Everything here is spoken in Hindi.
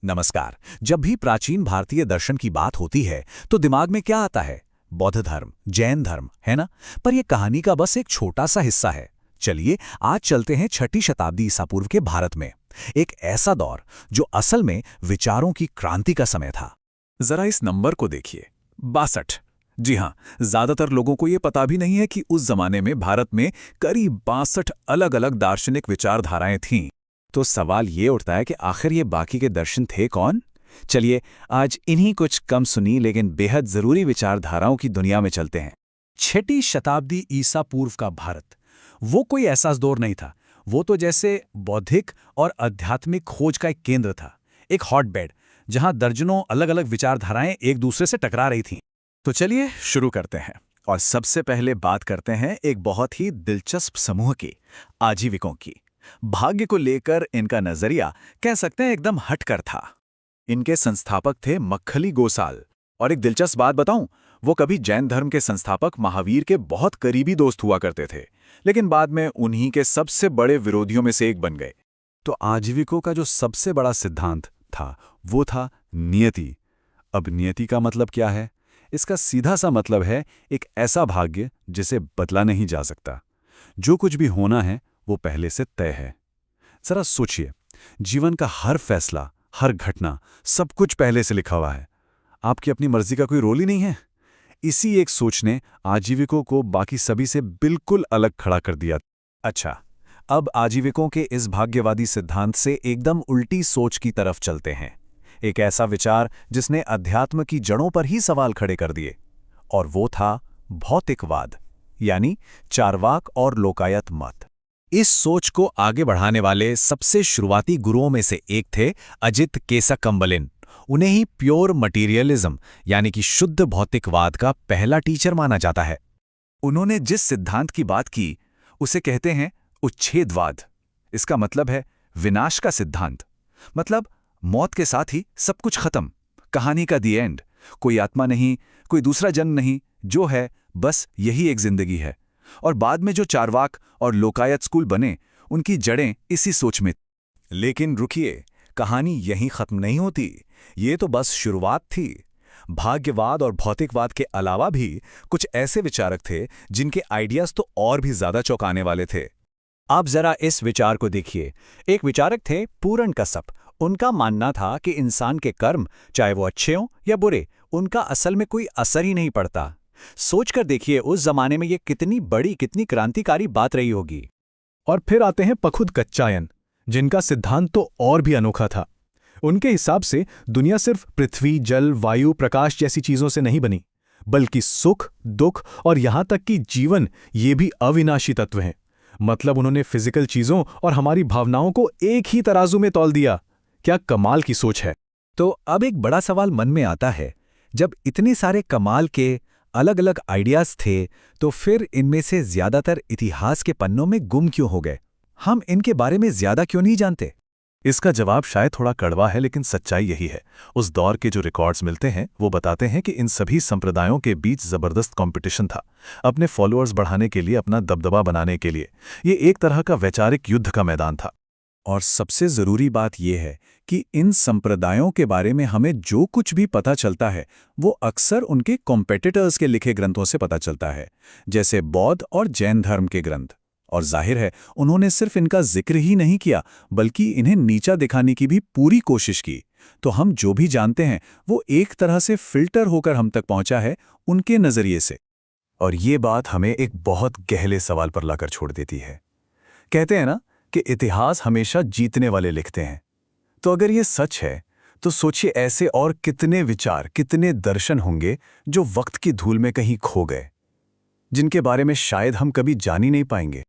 नमस्कार। जब भी प्राचीन भारतीय दर्शन की बात होती है तो दिमाग में क्या आता है? बौद्ध धर्म, जैन धर्म, है ना? पर यह कहानी का बस एक छोटा सा हिस्सा है। चलिए आज चलते हैं 6ठी शताब्दी ईसा पूर्व के भारत में। एक ऐसा दौर जो असल में विचारों की क्रांति का समय था। जरा इस नंबर को देखिए, 62। जी हाँ, ज्यादातर लोगों को ये पता भी नहीं है कि उस जमाने में भारत में करीब 62 अलग अलग दार्शनिक विचारधाराएं थीं। तो सवाल ये उठता है कि आखिर ये बाकी के दर्शन थे कौन? चलिए आज इन्हीं कुछ कम सुनी लेकिन बेहद जरूरी विचारधाराओं की दुनिया में चलते हैं। 6ठी शताब्दी ईसा पूर्व का भारत वो कोई ऐसा दौर नहीं था। वो तो जैसे बौद्धिक और आध्यात्मिक खोज का एक केंद्र था, एक हॉटबेड जहां दर्जनों अलग अलग विचारधाराएं एक दूसरे से टकरा रही थीं। तो चलिए शुरू करते हैं और सबसे पहले बात करते हैं एक बहुत ही दिलचस्प समूह की, आजीविकों की। भाग्य को लेकर इनका नजरिया कह सकते हैं एकदम हटकर था। इनके संस्थापक थे मक्खली गोसाल। और एक दिलचस्प बात बताऊं, वो कभी जैन धर्म के संस्थापक महावीर के बहुत करीबी दोस्त हुआ करते थे, लेकिन बाद में उन्हीं के सबसे बड़े विरोधियों में से एक बन गए। तो आजीविकों का जो सबसे बड़ा सिद्धांत था वो था नियति। अब नियति का मतलब क्या है? इसका सीधा सा मतलब है एक ऐसा भाग्य जिसे बदला नहीं जा सकता। जो कुछ भी होना है वो पहले से तय है। जरा सोचिए, जीवन का हर फैसला, हर घटना, सब कुछ पहले से लिखा हुआ है। आपकी अपनी मर्जी का कोई रोल ही नहीं है। इसी एक सोच ने आजीविकों को बाकी सभी से बिल्कुल अलग खड़ा कर दिया। अच्छा, अब आजीविकों के इस भाग्यवादी सिद्धांत से एकदम उल्टी सोच की तरफ चलते हैं। एक ऐसा विचार जिसने अध्यात्म की जड़ों पर ही सवाल खड़े कर दिए, और वो था भौतिकवाद, यानी चार्वाक और लोकायत मत। इस सोच को आगे बढ़ाने वाले सबसे शुरुआती गुरुओं में से एक थे अजित केसकम्बलिन। उन्हें ही प्योर मटीरियलिज्म यानी कि शुद्ध भौतिकवाद का पहला टीचर माना जाता है। उन्होंने जिस सिद्धांत की बात की उसे कहते हैं उच्छेदवाद। इसका मतलब है विनाश का सिद्धांत। मतलब मौत के साथ ही सब कुछ खत्म, कहानी का दी एंड। कोई आत्मा नहीं, कोई दूसरा जन्म नहीं, जो है बस यही एक जिंदगी है। और बाद में जो चार्वाक और लोकायत स्कूल बने, उनकी जड़ें इसी सोच में। लेकिन रुकिए, कहानी यहीं खत्म नहीं होती। ये तो बस शुरुआत थी। भाग्यवाद और भौतिकवाद के अलावा भी कुछ ऐसे विचारक थे जिनके आइडियाज तो और भी ज्यादा चौंकाने वाले थे। आप जरा इस विचार को देखिए। एक विचारक थे पूरण कश्यप। उनका मानना था कि इंसान के कर्म, चाहे वो अच्छे हों या बुरे, उनका असल में कोई असर ही नहीं पड़ता। सोचकर देखिए उस जमाने में ये कितनी बड़ी, कितनी क्रांतिकारी बात रही होगी। और फिर आते हैं पखुद कच्चायन, जिनका सिद्धांत तो और भी अनोखा था। उनके हिसाब से दुनिया सिर्फ पृथ्वी, जल, वायु, प्रकाश जैसी चीजों से नहीं बनी, बल्कि सुख, दुख और यहां तक कि जीवन ये भी अविनाशी तत्व हैं। मतलब उन्होंने फिजिकल चीजों और हमारी भावनाओं को एक ही तराजू में तौल दिया। क्या कमाल की सोच है। तो अब एक बड़ा सवाल मन में आता है, जब इतने सारे कमाल के अलग अलग आइडियाज थे तो फिर इनमें से ज्यादातर इतिहास के पन्नों में गुम क्यों हो गए? हम इनके बारे में ज्यादा क्यों नहीं जानते? इसका जवाब शायद थोड़ा कड़वा है, लेकिन सच्चाई यही है। उस दौर के जो रिकॉर्ड्स मिलते हैं वो बताते हैं कि इन सभी संप्रदायों के बीच जबरदस्त कंपटीशन था, अपने फॉलोअर्स बढ़ाने के लिए, अपना दबदबा बनाने के लिए। ये एक तरह का वैचारिक युद्ध का मैदान था। और सबसे जरूरी बात यह है कि इन संप्रदायों के बारे में हमें जो कुछ भी पता चलता है वो अक्सर उनके कॉम्पिटिटर्स के लिखे ग्रंथों से पता चलता है, जैसे बौद्ध और जैन धर्म के ग्रंथ। और जाहिर है उन्होंने सिर्फ इनका जिक्र ही नहीं किया, बल्कि इन्हें नीचा दिखाने की भी पूरी कोशिश की। तो हम जो भी जानते हैं वो एक तरह से फिल्टर होकर हम तक पहुंचा है उनके नजरिए से। और ये बात हमें एक बहुत गहरे सवाल पर लाकर छोड़ देती है। कहते हैं ना कि इतिहास हमेशा जीतने वाले लिखते हैं। तो अगर ये सच है तो सोचिए ऐसे और कितने विचार, कितने दर्शन होंगे जो वक्त की धूल में कहीं खो गए, जिनके बारे में शायद हम कभी जान ही नहीं पाएंगे।